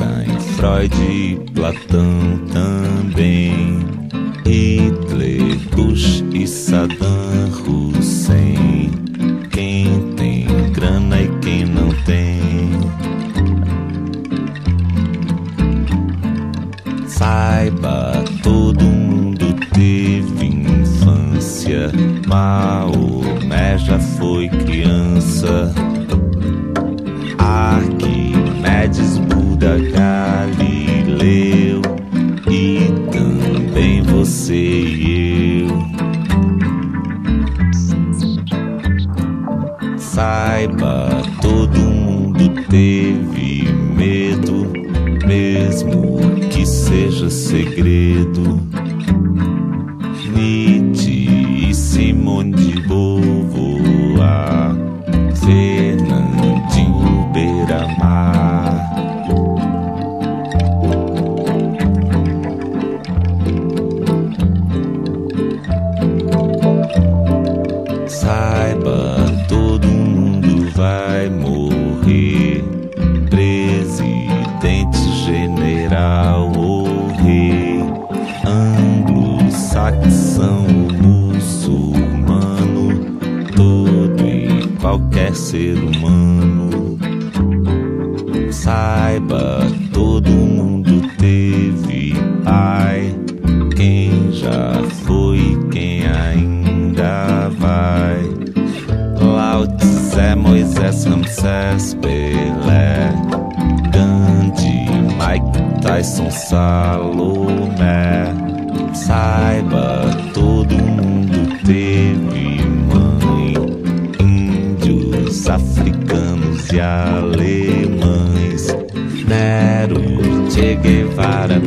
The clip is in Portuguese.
Einstein, Freud e Platão também, Hitler, Bush e Saddam Hussein, quem tem grana e quem não tem. Saiba, todo mundo teve infância, Maomé já foi criança, Arquimedes, Buda, Galileu e também você e eu. Saiba, todo mundo teve medo, mesmo que seja segredo. Nietzsche e Simone de Beauvoir, Fernandinho Beiramar. Saiba, todo mundo vai morrer, presidente, general ou rei, anglo-saxão, muçulmano, todo e qualquer ser humano. Saiba, todo mundo teve pai, quem já foi, quem ainda vai. Lao Tse, Moisés, Ramsés, Pelé, Gandhi, Mike Tyson, Salomé. Saiba, todo mundo teve mãe, índios, africanos e alemães, Nero, Che Guevara,